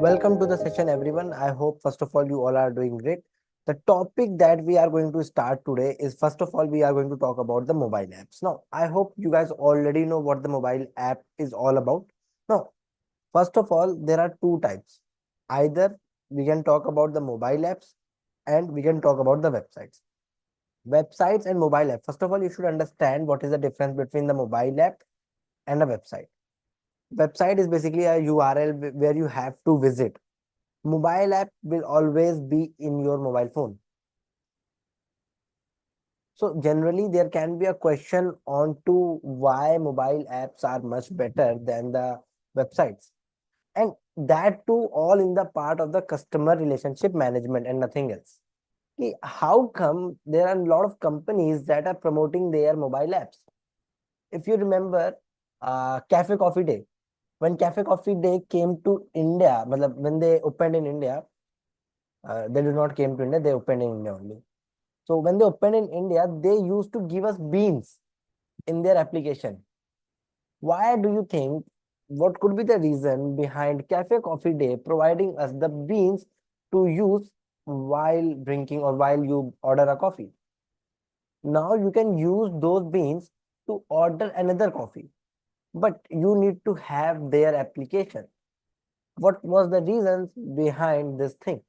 Welcome to the session, everyone. I hope, first of all, you all are doing great. The topic that we are going to start today is, first of all, we are going to talk about the mobile apps. Now, I hope you guys already know what the mobile app is all about. Now, first of all, there are two types. Either we can talk about the mobile apps and we can talk about the websites. Websites and mobile app. First of all, you should understand what is the difference between the mobile app and a website. Website is basically a URL where you have to visit. Mobile app will always be in your mobile phone. So generally there can be a question on to why mobile apps are much better than the websites, and that too all in the part of the customer relationship management and nothing else. Okay, how come there are a lot of companies that are promoting their mobile apps? If you remember, Cafe Coffee Day, when Cafe Coffee Day came to India, when they opened in India, they did not came to India, they opened in India only. So when they opened in India, they used to give us beans in their application. Why do you think, what could be the reason behind Cafe Coffee Day providing us the beans to use while drinking or while you order a coffee? Now you can use those beans to order another coffee, but you need to have their application. What was the reasons behind this thing?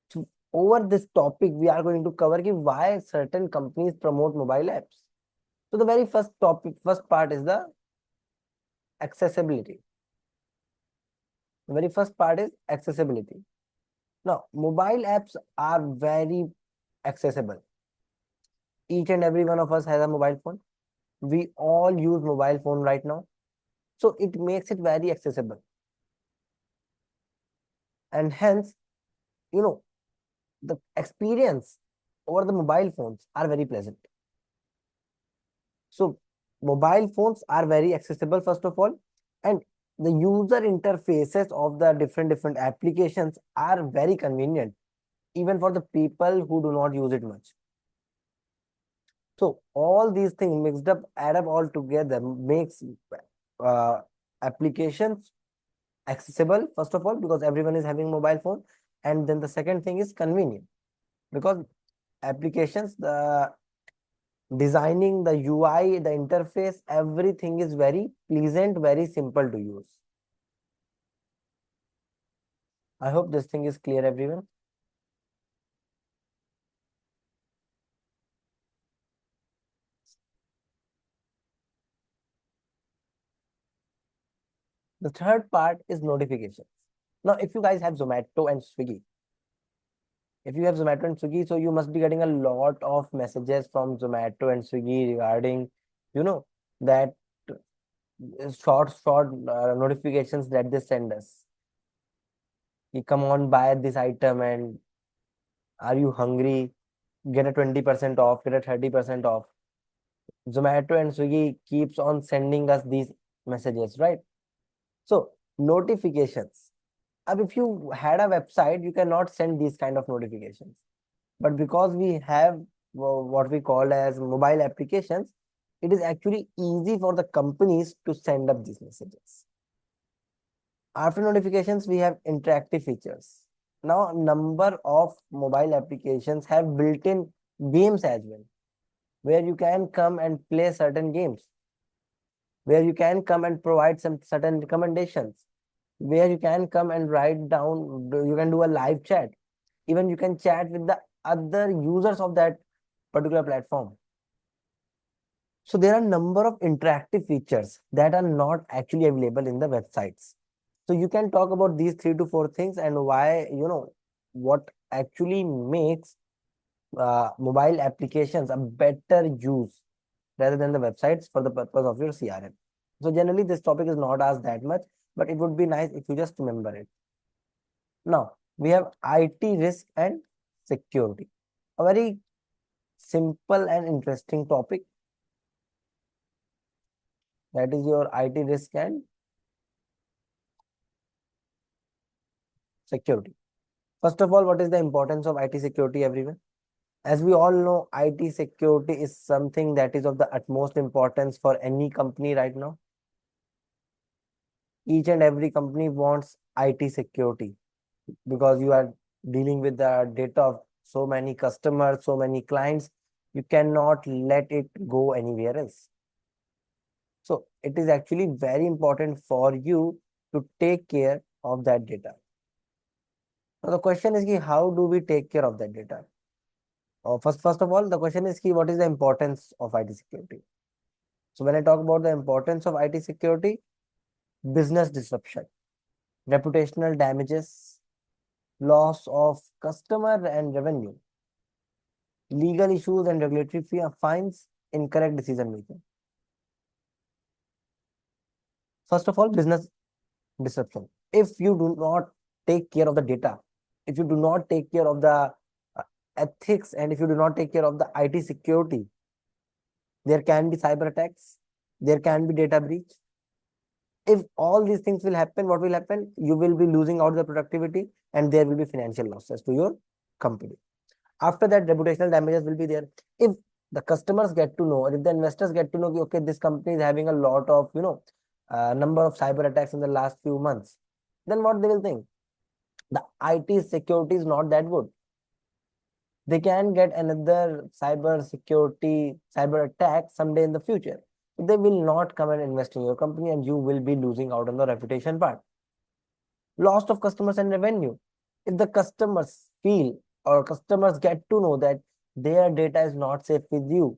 So over this topic, we are going to cover why certain companies promote mobile apps. So the very first part is the accessibility. The very first part is accessibility. Now, mobile apps are very accessible. Each and every one of us has a mobile phone. We all use mobile phone right now. So it makes it very accessible. And hence, the experience over the mobile phones are very pleasant. So mobile phones are very accessible, first of all, and the user interfaces of the different applications are very convenient, even for the people who do not use it much. So all these things mixed up, add up all together, makes applications accessible, first of all, because everyone is having mobile phone. And then the second thing is convenient, because applications, the designing, the UI, the interface, everything is very pleasant, very simple to use. I hope this thing is clear, everyone. The third part is notifications. Now, if you guys have Zomato and Swiggy, so you must be getting a lot of messages from Zomato and Swiggy regarding, that short notifications that they send us. You come on, buy this item, and are you hungry? Get a 20% off, get a 30% off. Zomato and Swiggy keeps on sending us these messages, right? So notifications. If you had a website, you cannot send these kind of notifications. But because we have what we call as mobile applications, it is actually easy for the companies to send up these messages. After notifications, we have interactive features. Now, a number of mobile applications have built-in games as well, where you can come and play certain games, where you can come and provide some certain recommendations, where you can come and write down, you can do a live chat. Even you can chat with the other users of that particular platform. So there are a number of interactive features that are not actually available in the websites. So you can talk about these 3 to 4 things and why, what actually makes mobile applications a better use rather than the websites for the purpose of your CRM. So generally this topic is not asked that much, but it would be nice if you just remember it. Now we have IT risk and security, a very simple and interesting topic. That is your IT risk and security. First of all, what is the importance of IT security, everyone? As we all know, IT security is something that is of the utmost importance for any company right now. Each and every company wants IT security because you are dealing with the data of so many customers, so many clients. You cannot let it go anywhere else. So it is actually very important for you to take care of that data. Now the question is, how do we take care of that data? First of all, the question is, what is the importance of IT security? So when I talk about the importance of IT security, business disruption, reputational damages, loss of customer and revenue, legal issues and regulatory fines, incorrect decision making. First of all, business disruption. If you do not take care of the data, if you do not take care of the uh, ethics, and if you do not take care of the IT security, there can be cyber attacks, there can be data breach. If all these things will happen, what will happen? You will be losing out the productivity and there will be financial losses to your company. After that, reputational damages will be there. If the customers get to know, or if the investors get to know, okay, this company is having a lot of, number of cyber attacks in the last few months, then what they will think? The IT security is not that good. They can get another cyber attack someday in the future. They will not come and invest in your company and you will be losing out on the reputation part. Loss of customers and revenue. If the customers feel, or customers get to know that their data is not safe with you,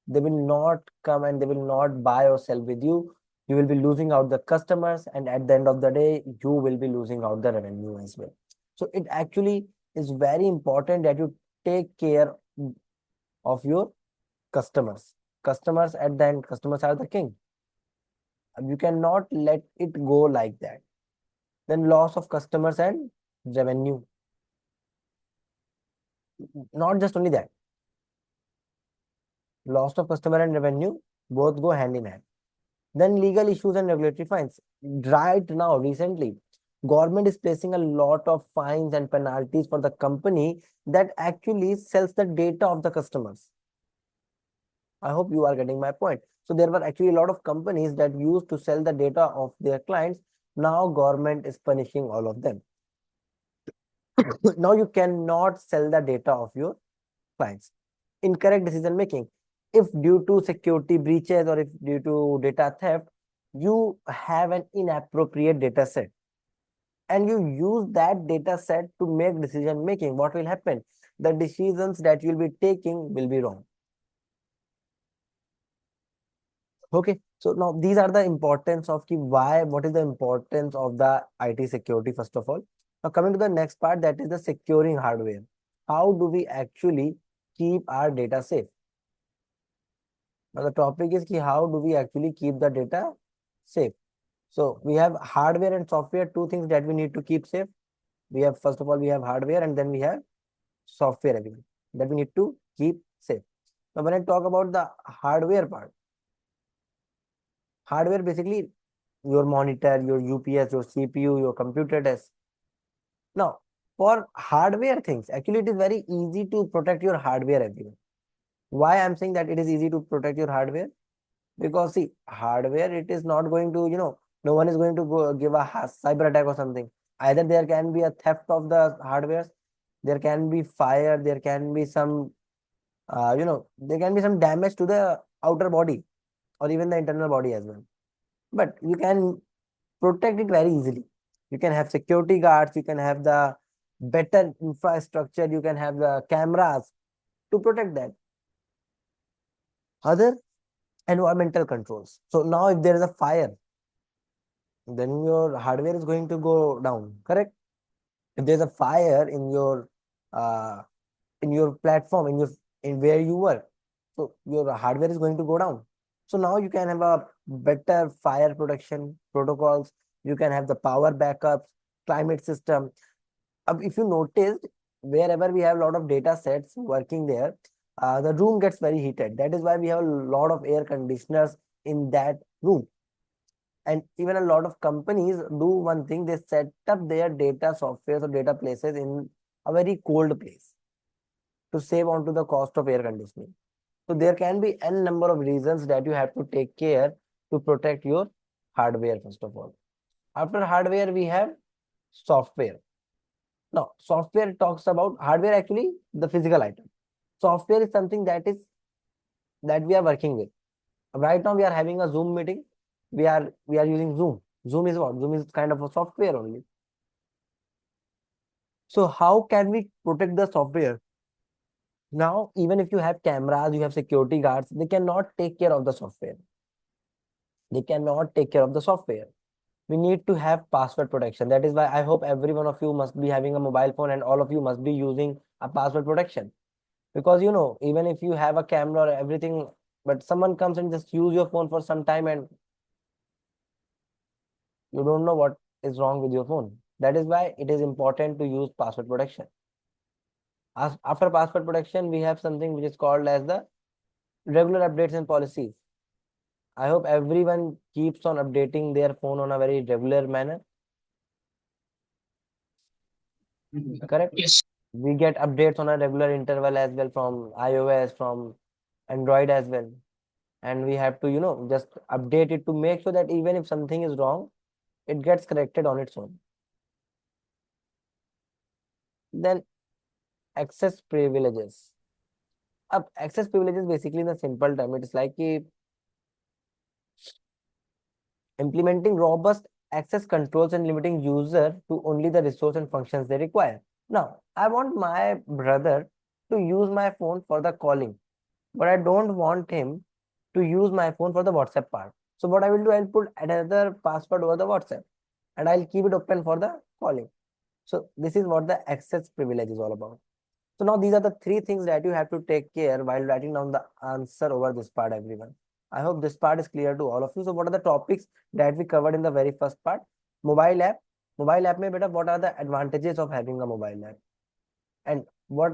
they will not come and they will not buy or sell with you. You will be losing out the customers, and at the end of the day, you will be losing out the revenue as well. So it actually is very important that you take care of your customers. Customers at the end, customers are the king. You cannot let it go like that. Then loss of customers and revenue. Not just only that. Loss of customer and revenue both go hand in hand. Then legal issues and regulatory fines. Right now, recently, government is placing a lot of fines and penalties for the company that actually sells the data of the customers. I hope you are getting my point. So there were actually a lot of companies that used to sell the data of their clients. Now government is punishing all of them. Now you cannot sell the data of your clients. Incorrect decision making. If due to security breaches or if due to data theft, you have an inappropriate data set and you use that data set to make decision making, what will happen? The decisions that you'll be taking will be wrong. Okay, so now these are the importance of what is the importance of the IT security, first of all. Now coming to the next part, that is the securing hardware. How do we actually keep our data safe? Now the topic is how do we actually keep the data safe? So we have hardware and software, two things that we need to keep safe. We have, first of all, we have hardware and then we have software element that we need to keep safe. Now when I talk about the hardware part, hardware basically your monitor, your UPS, your CPU, your computer desk. Now for hardware things, actually it is very easy to protect your hardware everywhere. Why I'm saying that it is easy to protect your hardware? Because see, hardware, it is not going to, no one is going to go give a cyber attack or something. Either there can be a theft of the hardware, there can be fire, there can be some, there can be some damage to the outer body or even the internal body as well. But you can protect it very easily. You can have security guards, you can have the better infrastructure, you can have the cameras to protect that. Other environmental controls. So now if there is a fire, then your hardware is going to go down, correct? If there's a fire uh, in your platform, in where you work, so your hardware is going to go down. So now you can have a better fire protection protocols. You can have the power backups, climate system. If you noticed, wherever we have a lot of data sets working there, the room gets very heated. That is why we have a lot of air conditioners in that room. And even a lot of companies do one thing, they set up their data softwares or data places in a very cold place to save on to the cost of air conditioning. So there can be n number of reasons that you have to take care to protect your hardware, first of all. After hardware, we have software. Now, software talks about hardware, actually the physical item. Software is something that we are working with. Right now, we are having a Zoom meeting. We are using Zoom. Zoom is what? Zoom is kind of a software only. So how can we protect the software? Now, even if you have cameras, you have security guards, they cannot take care of the software. They cannot take care of the software. We need to have password protection. That is why I hope every one of you must be having a mobile phone and all of you must be using a password protection. Because even if you have a camera or everything, but someone comes and just use your phone for some time and you don't know what is wrong with your phone. That is why it is important to use password protection. After password protection, we have something which is called as the regular updates and policies. I hope everyone keeps on updating their phone on a very regular manner. Correct? Yes. We get updates on a regular interval as well from iOS, from Android as well. And we have to, just update it to make sure that even if something is wrong, it gets corrected on its own. Then access privileges. Access privileges basically in a simple term, it is like implementing robust access controls and limiting user to only the resource and functions they require. Now, I want my brother to use my phone for the calling, but I don't want him to use my phone for the WhatsApp part. So what I will do, I'll put another password over the WhatsApp and I'll keep it open for the calling. So this is what the access privilege is all about. So now these are the three things that you have to take care while writing down the answer over this part, everyone. I hope this part is clear to all of you. So what are the topics that we covered in the very first part? Mobile app. Mobile app mein beta, what are the advantages of having a mobile app? And what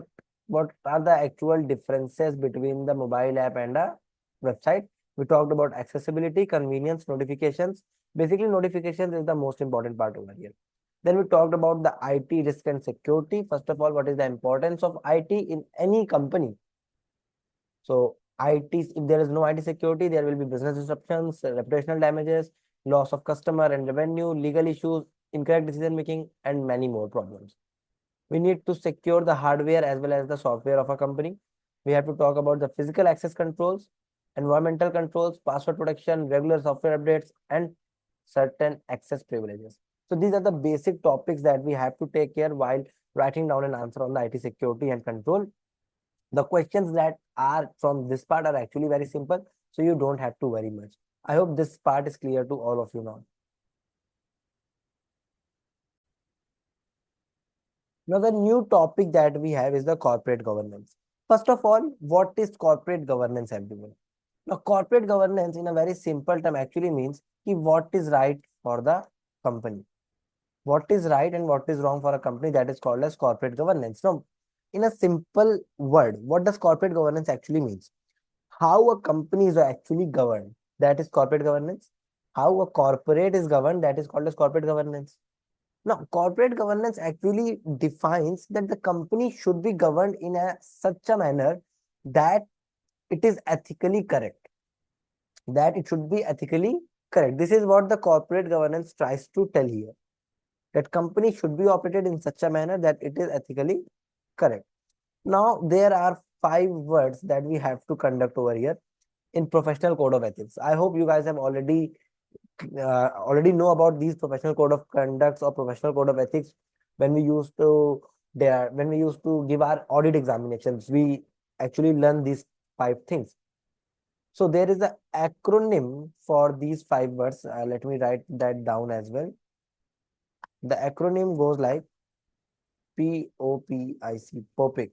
are the actual differences between the mobile app and a website? We talked about accessibility, convenience, notifications. Basically, notifications is the most important part over here. Then we talked about the IT risk and security. First of all, what is the importance of IT in any company? So IT, if there is no IT security, there will be business disruptions, reputational damages, loss of customer and revenue, legal issues, incorrect decision making, and many more problems. We need to secure the hardware as well as the software of a company. We have to talk about the physical access controls, environmental controls, password protection, regular software updates, and certain access privileges. So these are the basic topics that we have to take care while writing down an answer on the IT security and control. The questions that are from this part are actually very simple, so you don't have to worry much. I hope this part is clear to all of you now. Now, the new topic that we have is the corporate governance. First of all, what is corporate governance, everyone? Now, corporate governance in a very simple term actually means what is right for the company. What is right and what is wrong for a company, that is called as corporate governance. Now, in a simple word, what does corporate governance actually means? How a company is actually governed, that is corporate governance. How a corporate is governed, that is called as corporate governance. Now, corporate governance actually defines that the company should be governed in such a manner that it is ethically correct. That it should be ethically correct. This is what the corporate governance tries to tell here. That company should be operated in such a manner that it is ethically correct. Now, there are 5 words that we have to conduct over here in professional code of ethics. I hope you guys have already know about these professional code of conducts or professional code of ethics. When we used to give our audit examinations, we actually learn these 5 things. So there is an acronym for these 5 words. Let me write that down as well. The acronym goes like POPIC, POPIC.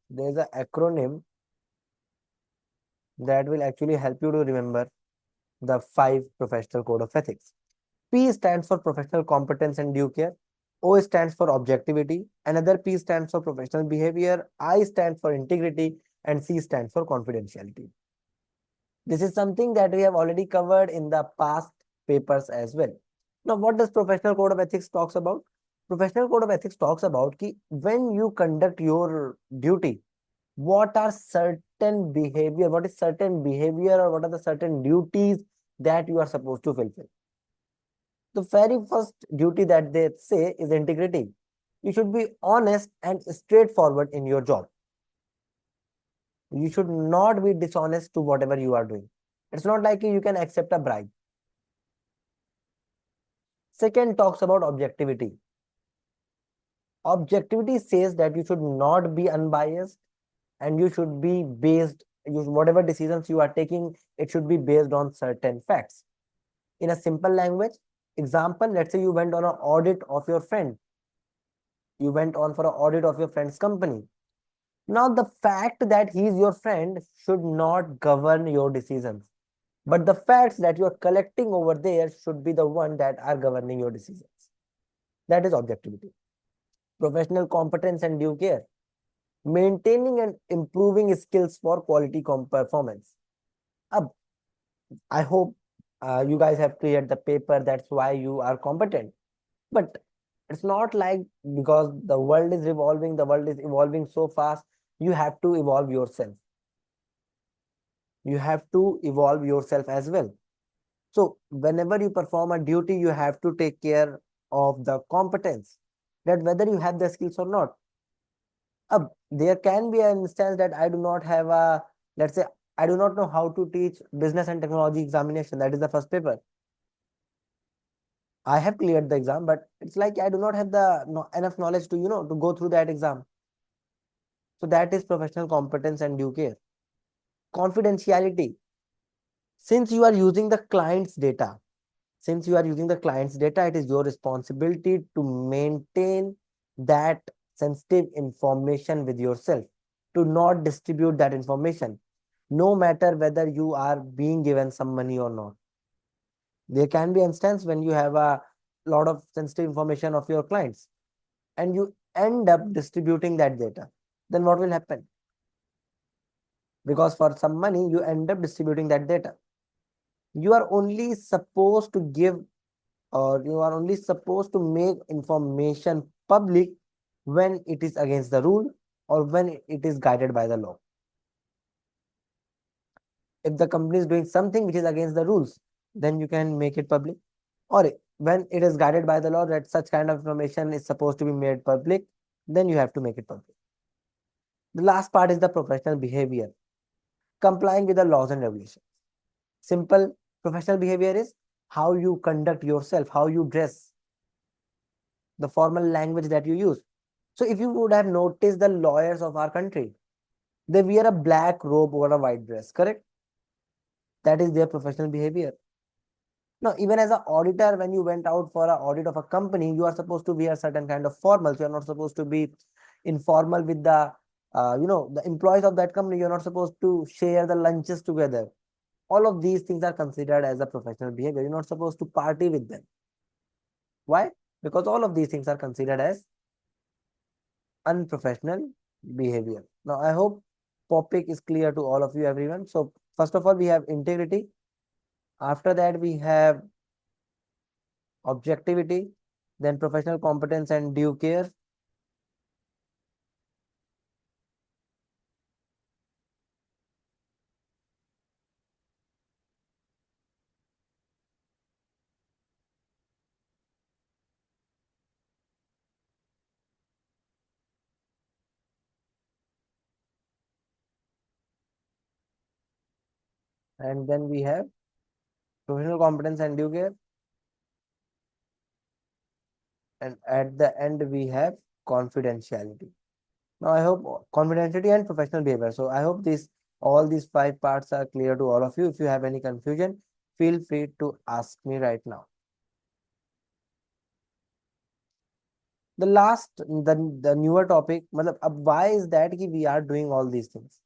There is an acronym that will actually help you to remember the 5 professional code of ethics. P stands for professional competence and due care. O stands for objectivity. Another P stands for professional behavior. I stands for integrity. And C stands for confidentiality. This is something that we have already covered in the past papers as well. Now, what does professional code of ethics talks about? Professional code of ethics talks about ki when you conduct your duty, what are certain behavior, what is certain behavior or what are the certain duties that you are supposed to fulfill. The very first duty that they say is integrity. You should be honest and straightforward in your job. You should not be dishonest to whatever you are doing. It's not like you can accept a bribe. Second talks about objectivity. Objectivity says that you should not be unbiased and you should be based, whatever decisions you are taking, it should be based on certain facts. In a simple language, example, let's say you went on an audit of your friend. You went on for an audit of your friend's company. Now, the fact that he is your friend should not govern your decisions. But the facts that you are collecting over there should be the one that are governing your decisions. That is objectivity. Professional competence and due care. Maintaining and improving skills for quality performance. I hope you guys have cleared the paper. That's why you are competent. But it's not like because the world is revolving, the world is evolving so fast, you have to evolve yourself. You have to evolve yourself as well. So whenever you perform a duty, you have to take care of the competence, that whether you have the skills or not. There can be an instance that I do not have a, let's say, I do not know how to teach business and technology examination. That is the first paper. I have cleared the exam, but it's like I do not have the enough knowledge to, to go through that exam. So that is professional competence and due care. Confidentiality. Since you are using the client's data, it is your responsibility to maintain that sensitive information with yourself, to not distribute that information, no matter whether you are being given some money or not. There can be instance when you have a lot of sensitive information of your clients and you end up distributing that data. Then what will happen? Because for some money, you end up distributing that data. You are only supposed to give, or you are only supposed to make information public when it is against the rule or when it is guided by the law. If the company is doing something which is against the rules, then you can make it public. Or when it is guided by the law that such kind of information is supposed to be made public, then you have to make it public. The last part is the professional behavior, complying with the laws and regulations. Simple professional behavior is how you conduct yourself, how you dress, the formal language that you use. So if you would have noticed the lawyers of our country, they wear a black robe over a white dress, correct? That is their professional behavior. Now, even as an auditor, when you went out for an audit of a company, you are supposed to wear certain kind of formals. You are not supposed to be informal with the, the employees of that company. You're not supposed to share the lunches together. All of these things are considered as a professional behavior. You're not supposed to party with them. Why? Because all of these things are considered as unprofessional behavior. Now, I hope topic is clear to all of you, everyone. So, first of all, we have integrity. After that, we have objectivity, then professional competence and due care. And then we have professional competence and due care. And at the end, we have confidentiality. Now, I hope confidentiality and professional behavior. So, I hope all these 5 parts are clear to all of you. If you have any confusion, feel free to ask me right now. The last, the newer topic, why is that we are doing all these things?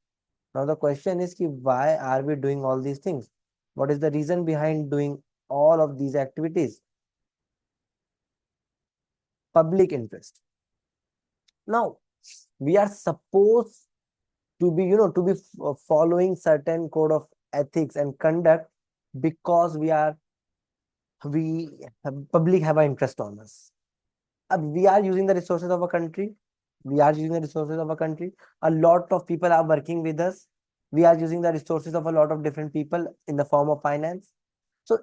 Now, the question is why are we doing all these things? What is the reason behind doing all of these activities? Public interest. Now, we are supposed to be, following certain code of ethics and conduct because public have an interest on us. We are using the resources of a country. A lot of people are working with us. We are using the resources of a lot of different people in the form of finance. So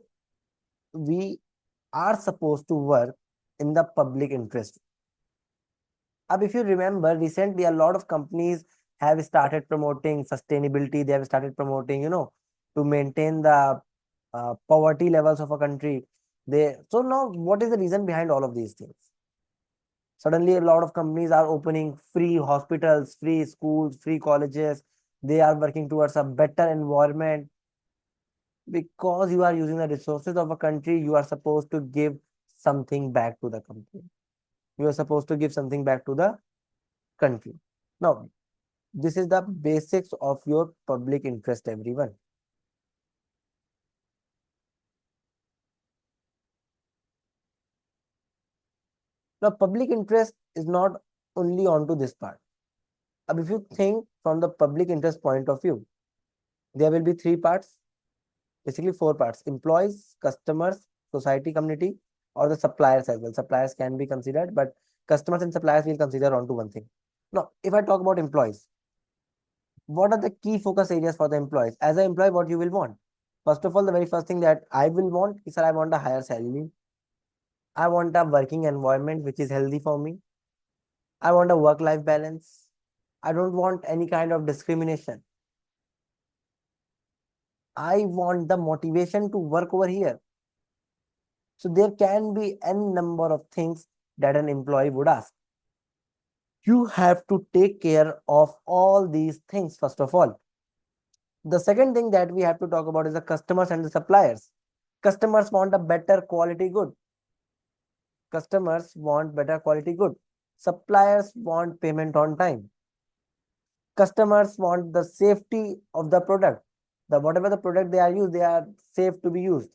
we are supposed to work in the public interest. If you remember, recently a lot of companies have started promoting sustainability. They have started promoting, to maintain the poverty levels of a country. So now, what is the reason behind all of these things? Suddenly, a lot of companies are opening free hospitals, free schools, free colleges. They are working towards a better environment. Because you are using the resources of a country, you are supposed to give something back to the country. You are supposed to give something back to the country. Now, this is the basics of your public interest, everyone. Now, public interest is not only onto this part. If you think from the public interest point of view, there will be three parts, basically four parts: employees, customers, society, community, or the suppliers as well. Suppliers can be considered, but customers and suppliers will consider onto one thing. Now, if I talk about employees, what are the key focus areas for the employees? As an employee, what you will want? First of all, the very first thing that I will want is that I want a higher salary. I want a working environment which is healthy for me. I want a work-life balance. I don't want any kind of discrimination. I want the motivation to work over here. So there can be n number of things that an employee would ask. You have to take care of all these things, first of all. The second thing that we have to talk about is the customers and the suppliers. Customers want a better quality good. Customers want better quality good. Suppliers want payment on time. Customers want the safety of the product. Whatever the product they are used, they are safe to be used.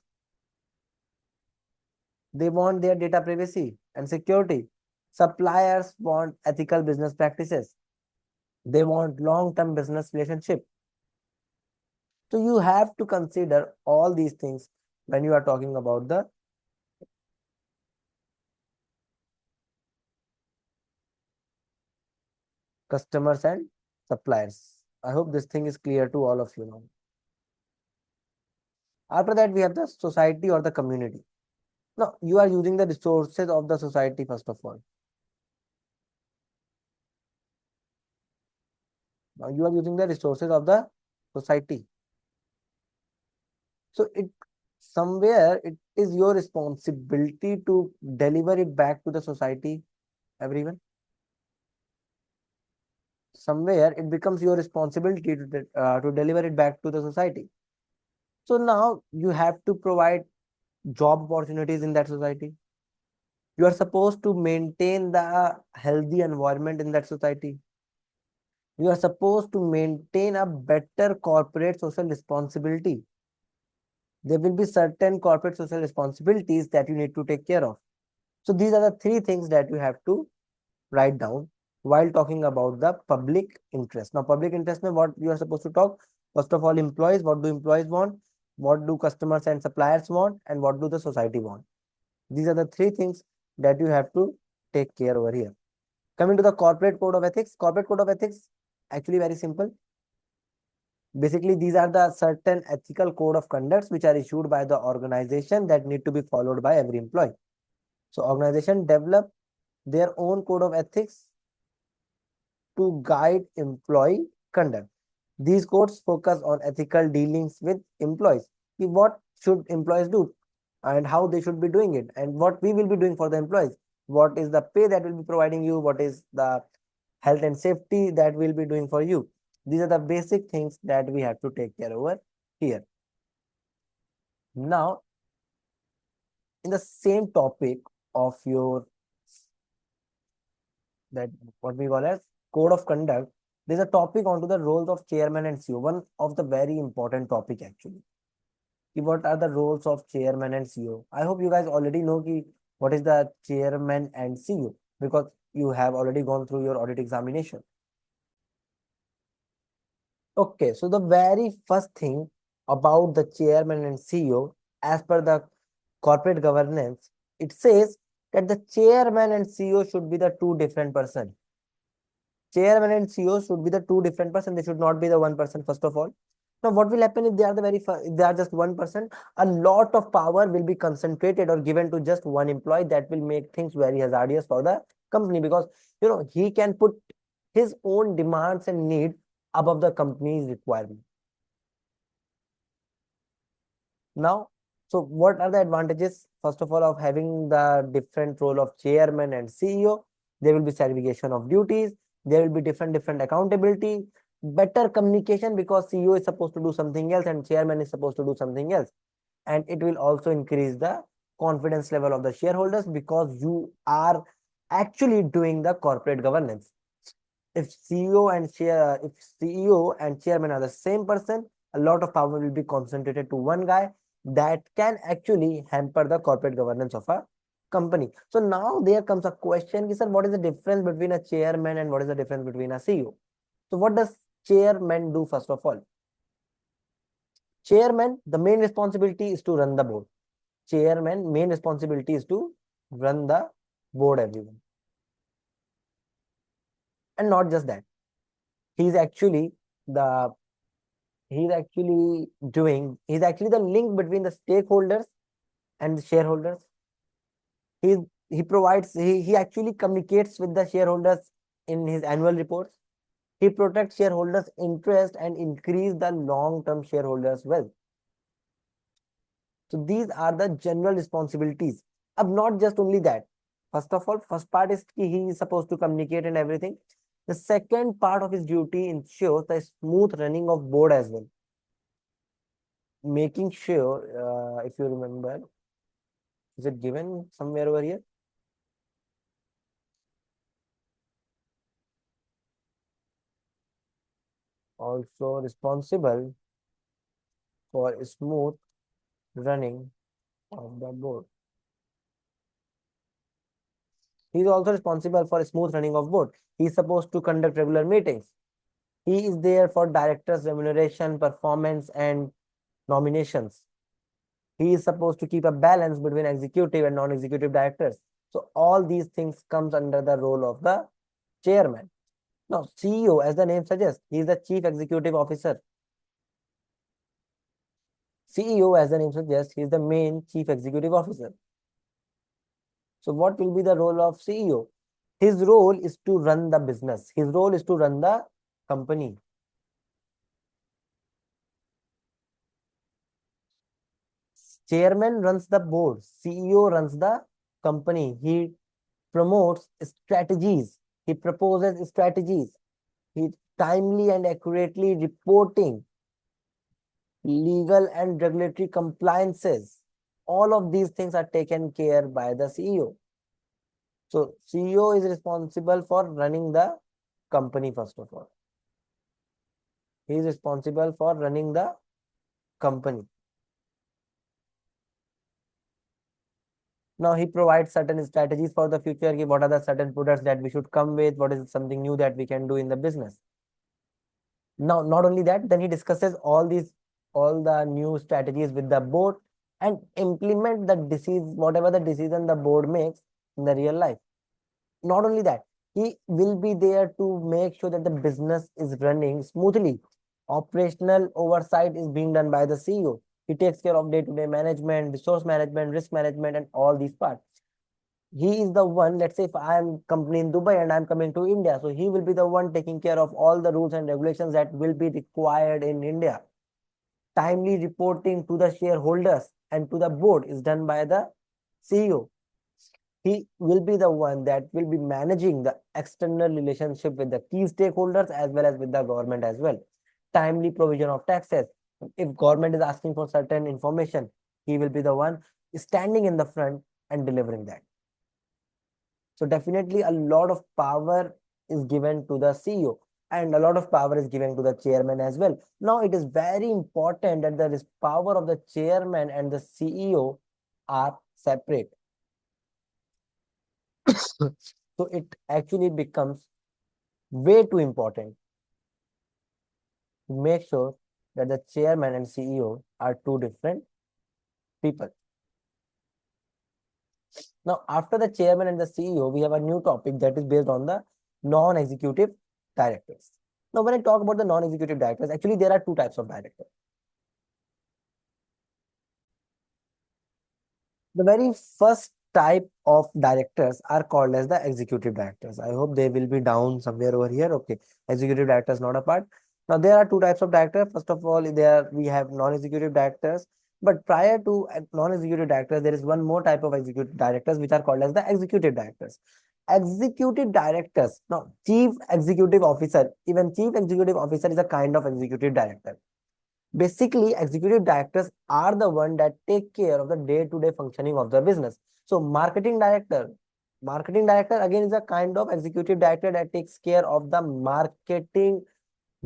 They want their data privacy and security. Suppliers want ethical business practices. They want long-term business relationship. So you have to consider all these things when you are talking about the customers and suppliers. I hope this thing is clear to all of you now. After that, we have the society or the community. Now, you are using the resources of the society, first of all. Now, you are using the resources of the society. So, somewhere it is your responsibility to deliver it back to the society, everyone. Somewhere it becomes your responsibility to deliver it back to the society. So now you have to provide job opportunities in that society. You are supposed to maintain the healthy environment in that society. You are supposed to maintain a better corporate social responsibility. There will be certain corporate social responsibilities that you need to take care of. So these are the three things that you have to write down while talking about the public interest. Now, public interest means what you are supposed to talk. First of all, employees. What do employees want? What do customers and suppliers want? And what do the society want? These are the three things that you have to take care over here. Coming to the corporate code of ethics. Corporate code of ethics, actually very simple. Basically, these are the certain ethical code of conducts which are issued by the organization that need to be followed by every employee. So organization develop their own code of ethics to guide employee conduct. These codes focus on ethical dealings with employees. What should employees do and how they should be doing it, and what we will be doing for the employees. What is the pay that will be providing you? What is the health and safety that we'll be doing for you? These are the basic things that we have to take care over here. Now, in the same topic of your that what we call as code of conduct, there's a topic onto the roles of chairman and CEO. One of the very important topic actually. What are the roles of chairman and CEO? I hope you guys already know what is the chairman and CEO because you have already gone through your audit examination. Okay, so the very first thing about the chairman and CEO, as per the corporate governance, it says that the chairman and CEO should be the two different person. Chairman and CEO should be the two different person. They should not be the one person, first of all. Now, what will happen if they are if they are just one person? A lot of power will be concentrated or given to just one employee. That will make things very hazardous for the company, because he can put his own demands and need above the company's requirement. Now, so what are the advantages? First of all, of having the different role of chairman and CEO, there will be segregation of duties. There will be different accountability, better communication, because CEO is supposed to do something else and chairman is supposed to do something else. And it will also increase the confidence level of the shareholders, because you are actually doing the corporate governance. If CEO and chairman are the same person, a lot of power will be concentrated to one guy. That can actually hamper the corporate governance of a company. So now there comes a question, sir, what is the difference between a chairman and what is the difference between a CEO? So what does chairman do? First of all, chairman, the main responsibility is to run the board. Chairman main responsibility is to run the board, everyone. And not just that, he's actually the he's actually he's actually the link between the stakeholders and the shareholders. He he actually communicates with the shareholders in his annual reports. He protects shareholders' interest and increase the long-term shareholders' wealth. So these are the general responsibilities. अब not just only that. First of all, first part is he is supposed to communicate and everything. The second part of his duty ensures the smooth running of board as well. Making sure, if you remember, is it given somewhere over here? Also responsible for smooth running of the board. He is also responsible for smooth running of board. He is supposed to conduct regular meetings. He is there for directors' remuneration, performance, and nominations. He is supposed to keep a balance between executive and non-executive directors. So all these things comes under the role of the chairman. Now, CEO, as the name suggests, he is the chief executive officer. CEO, as the name suggests, he is the main chief executive officer. So what will be the role of CEO? His role is to run the business. His role is to run the company. Chairman runs the board. CEO runs the company. He promotes strategies. He proposes strategies. He timely and accurately reporting, legal and regulatory compliances. All of these things are taken care by the CEO. So CEO is responsible for running the company, first of all. He is responsible for running the company. Now he provides certain strategies for the future. What are the certain products that we should come with? What is something new that we can do in the business? Now, not only that, then he discusses all the new strategies with the board and implement whatever the decision the board makes in the real life. Not only that, he will be there to make sure that the business is running smoothly. Operational oversight is being done by the CEO. He takes care of day-to-day management, resource management, risk management, and all these parts. He is the one, let's say if I am company in Dubai and I'm coming to India, so he will be the one taking care of all the rules and regulations that will be required in India. Timely reporting to the shareholders and to the board is done by the CEO. He will be the one that will be managing the external relationship with the key stakeholders as well as with the government as well. Timely provision of taxes. If government is asking for certain information, he will be the one standing in the front and delivering that. So definitely a lot of power is given to the CEO and a lot of power is given to the chairman as well. Now it is very important that the power of the chairman and the CEO are separate. So it actually becomes way too important to make sure that the chairman and CEO are two different people. Now, after the chairman and the CEO, we have a new topic that is based on the non-executive directors. Now, when I talk about the non-executive directors, actually there are two types of directors. The very first type of directors are called as the executive directors. I hope they will be down somewhere over here. Okay, executive directors not a part. Now there are two types of directors. First of all, we have non-executive directors. But prior to non-executive directors, there is one more type of executive directors which are called as the executive directors. Executive directors. Now, chief executive officer, even chief executive officer is a kind of executive director. Basically, executive directors are the one that take care of the day-to-day functioning of the business. So marketing director again is a kind of executive director that takes care of the marketing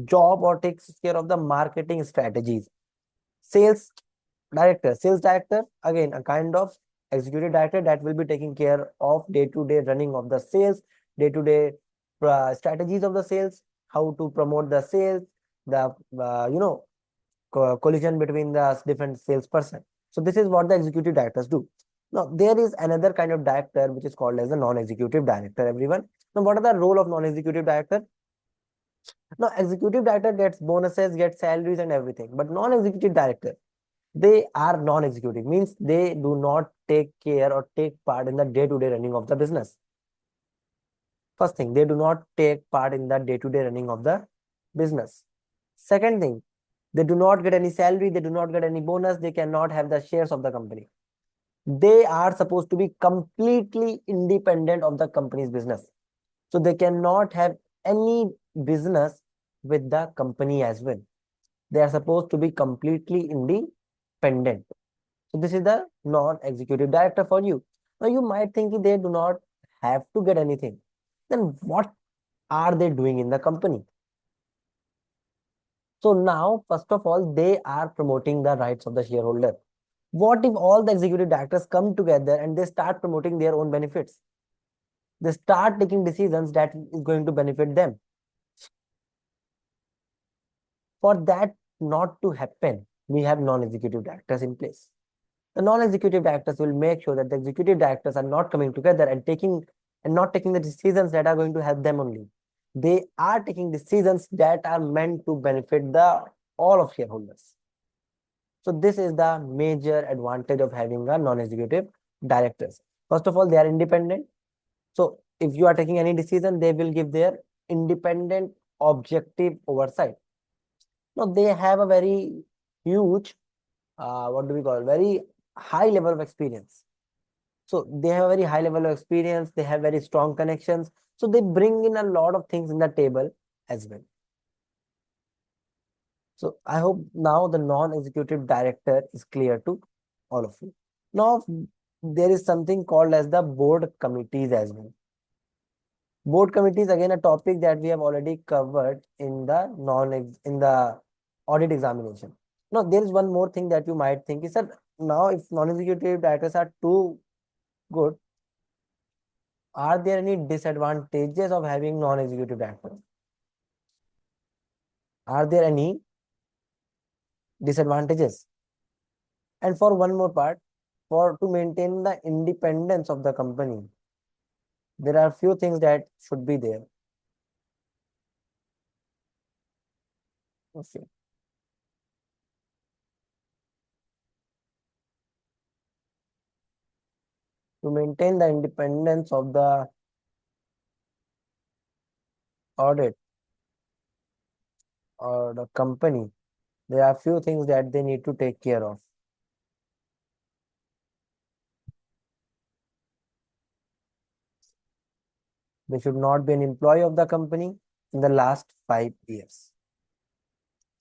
job or takes care of the marketing strategies. Sales director, again a kind of executive director that will be taking care of day-to-day running of the sales, day-to-day strategies of the sales, how to promote the sales, the collision between the different salesperson. So this is what the executive directors do. Now there is another kind of director which is called as a non-executive director, everyone. Now what are the role of non-executive director? Now executive director gets bonuses, gets salaries and everything, but non-executive director, they are non-executive, means they do not take care or take part in the day-to-day running of the business. First thing, they do not take part in the day-to-day running of the business. Second thing, they do not get any salary, they do not get any bonus, they cannot have the shares of the company. They are supposed to be completely independent of the company's business. So they cannot have any business with the company as well. They are supposed to be completely independent. So this is the non-executive director for you. Now you might think they do not have to get anything. Then what are they doing in the company? So now, first of all, they are promoting the rights of the shareholder. What if all the executive directors come together and they start promoting their own benefits? They start taking decisions that is going to benefit them. For that not to happen, we have non-executive directors in place. The non-executive directors will make sure that the executive directors are not coming together and not taking the decisions that are going to help them only. They are taking decisions that are meant to benefit the all of shareholders. So this is the major advantage of having a non-executive directors. First of all, they are independent. So if you are taking any decision, they will give their independent objective oversight. Now they have a very huge, what do we call, very high level of experience. So they have a very high level of experience. They have very strong connections. So they bring in a lot of things in the table as well. So I hope now the non-executive director is clear to all of you. Now there is something called as the board committees as well. Board committees, again a topic that we have already covered in the audit examination. Now there is one more thing that you might think is that now if non-executive directors are too good, are there any disadvantages of having non-executive directors? Are there any disadvantages? And for one more part, for to maintain the independence of the company, there are few things that should be there. Okay. To maintain the independence of the audit or the company, there are few things that they need to take care of. They should not be an employee of the company in the last 5 years.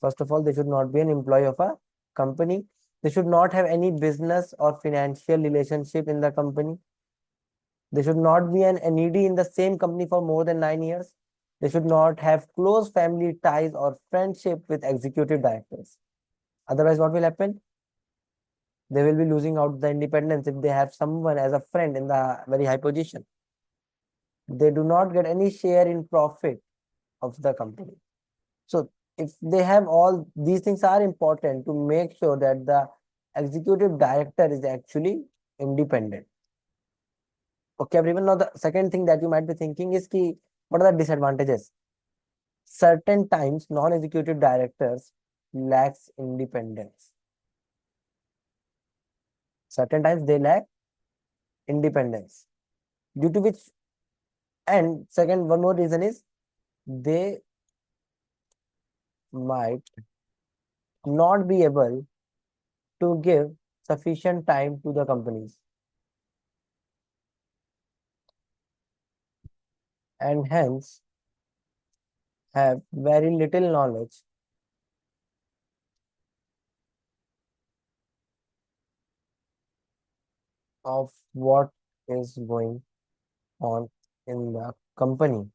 First of all, they should not be an employee of a company. They should not have any business or financial relationship in the company. They should not be an NED in the same company for more than 9 years. They should not have close family ties or friendship with executive directors. Otherwise, what will happen? They will be losing out the independence if they have someone as a friend in the very high position. They do not get any share in profit of the company. So if they have all these things are important to make sure that the executive director is actually independent. Okay, everyone. Now the second thing that you might be thinking is what are the disadvantages? certain times non-executive directors lacks independence. Certain times they lack independence, due to which, and second, one more reason is they might not be able to give sufficient time to the companies, and hence have very little knowledge of what is going on in the company.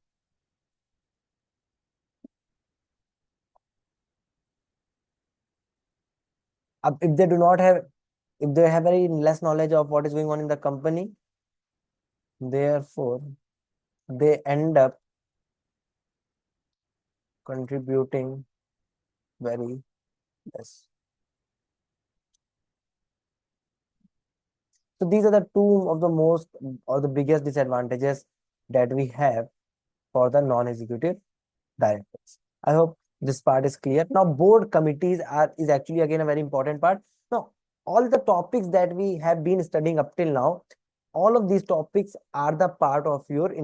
If they do not have, if they have very less knowledge of what is going on in the company, therefore they end up contributing very less. So these are the two of the most or the biggest disadvantages that we have for the non-executive directors. I hope this part is clear. Now, board committees is actually again a very important part. Now, all the topics that we have been studying up till now, all of these topics are the part of your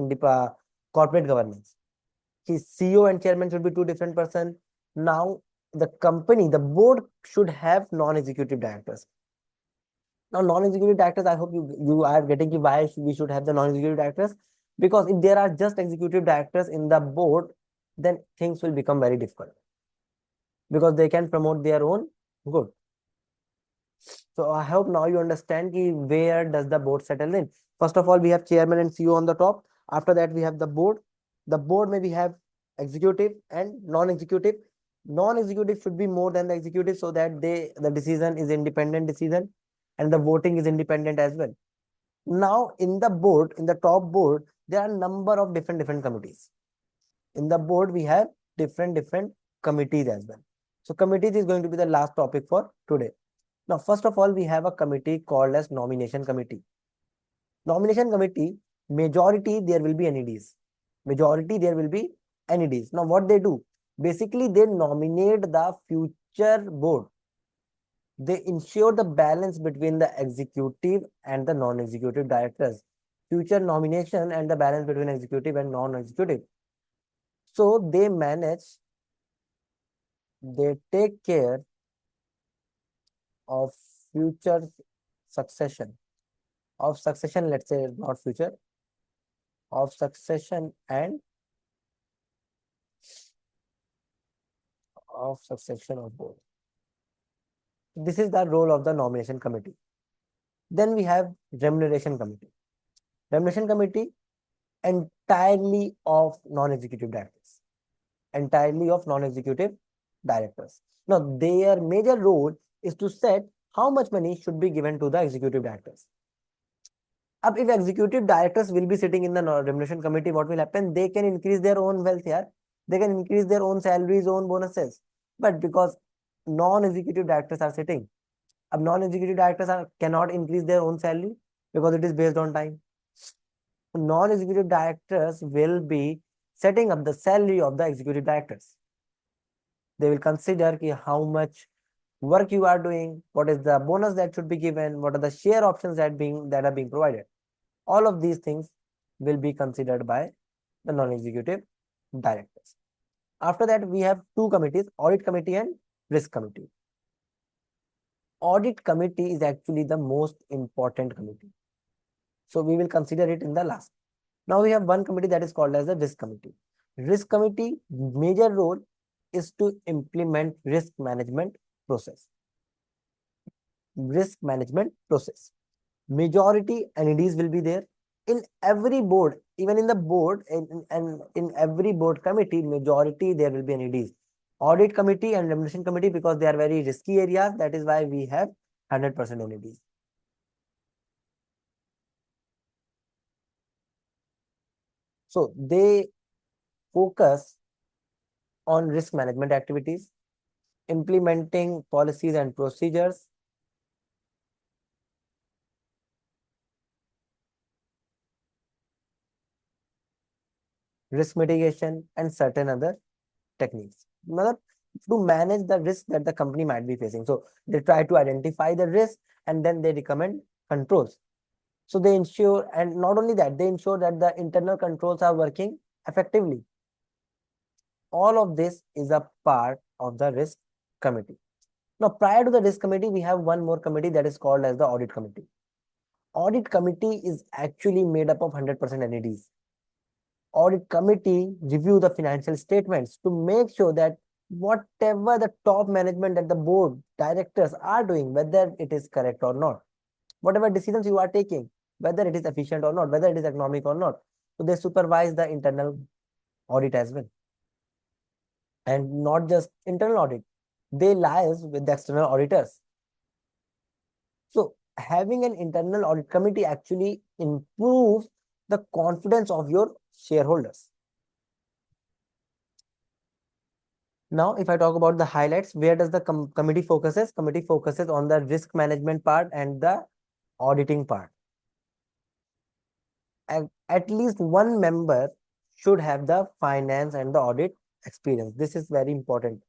corporate governance. His CEO and chairman should be two different person. Now, the company, the board should have non-executive directors. Now, non-executive directors, I hope you are getting why we should have the non-executive directors, because if there are just executive directors in the board, then things will become very difficult because they can promote their own good. So I hope now you understand where does the board settle in. First of all, we have chairman and CEO on the top. After that, we have the board. The board maybe have executive and non-executive. Non-executive should be more than the executive so that the decision is independent decision and the voting is independent as well. Now in the board, in the top board, there are a number of different committees. In the board, we have different committees as well. So committees is going to be the last topic for today. Now, first of all, we have a committee called as nomination committee. Nomination committee, majority there will be NEDs. Majority there will be NEDs. Now, what they do? Basically, they nominate the future board. They ensure the balance between the executive and the non-executive directors. Future nomination and the balance between executive and non-executive. So they manage, they take care of future succession. Of succession, let's say not future, of succession and of board. This is the role of the nomination committee. Then we have remuneration committee. Remuneration committee entirely of non-executive directors. Entirely of non-executive directors. Now, their major role is to set how much money should be given to the executive directors. Up if executive directors will be sitting in the remuneration committee, what will happen? They can increase their own wealth here. They can increase their own salaries, own bonuses. But because non-executive directors are sitting, non-executive directors cannot increase their own salary because it is based on time. Non-executive directors will be setting up the salary of the executive directors. They will consider how much work you are doing, what is the bonus that should be given, what are the share options that are being provided. All of these things will be considered by the non-executive directors. After that, we have two committees, audit committee and risk committee. Audit committee is actually the most important committee. So we will consider it in the last. Now we have one committee that is called as the risk committee. Risk committee major role is to implement risk management process. Risk management process. Majority NEDs will be there in every board, even in the board and in every board committee, majority there will be NEDs. Audit committee and remuneration committee, because they are very risky areas, that is why we have 100% NEDs. So they focus on risk management activities, implementing policies and procedures, risk mitigation, and certain other techniques. To manage the risk that the company might be facing. So they try to identify the risk and then they recommend controls. So they ensure, and not only that, they ensure that the internal controls are working effectively. All of this is a part of the risk committee. Now, prior to the risk committee, we have one more committee that is called as the audit committee. Audit committee is actually made up of 100% NEDs. Audit committee review the financial statements to make sure that whatever the top management and the board directors are doing, whether it is correct or not, whatever decisions you are taking, whether it is efficient or not, whether it is economic or not. So they supervise the internal audit as well. And not just internal audit, they liaise with the external auditors. So having an internal audit committee actually improves the confidence of your shareholders. Now, if I talk about the highlights, where does the committee focuses? Committee focuses on the risk management part and the auditing part. And at least one member should have the finance and the audit experience. This is very important.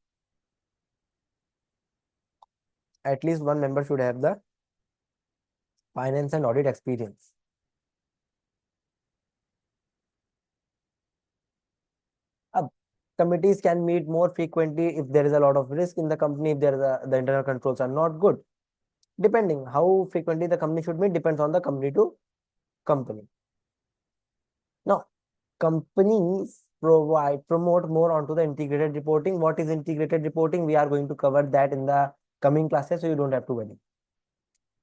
At least one member should have the finance and audit experience. Committees can meet more frequently if there is a lot of risk in the company, if the internal controls are not good. Depending how frequently the company should meet depends on the company to company. Now, companies promote more onto the integrated reporting. What is integrated reporting? We are going to cover that in the coming classes, so you don't have to worry.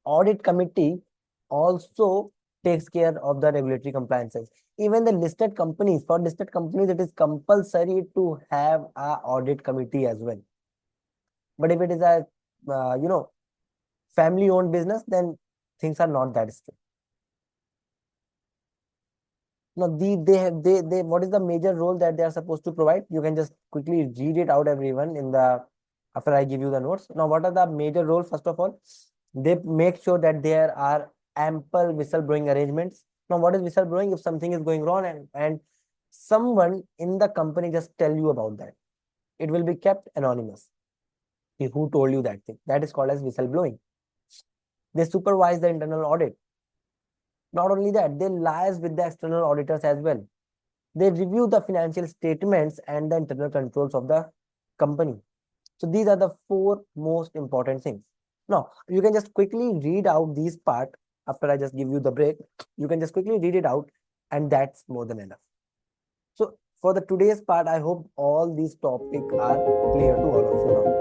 Audit committee also takes care of the regulatory compliances. Even the listed companies, for listed companies, it is compulsory to have a audit committee as well. But if it is a family owned business, then things are not that strict. Now, what is the major role that they are supposed to provide? You can just quickly read it out, everyone, after I give you the notes. Now, what are the major roles? First of all, they make sure that there are ample whistleblowing arrangements. Now, what is whistleblowing? If something is going wrong and someone in the company just tell you about that, it will be kept anonymous. Who told you that thing? That is called as whistleblowing. They supervise the internal audit. Not only that, they liaise with the external auditors as well. They review the financial statements and the internal controls of the company. So these are the 4 most important things. Now, you can just quickly read out these part after I just give you the break. You can just quickly read it out and that's more than enough. So for the today's part, I hope all these topics are clear to all of you now.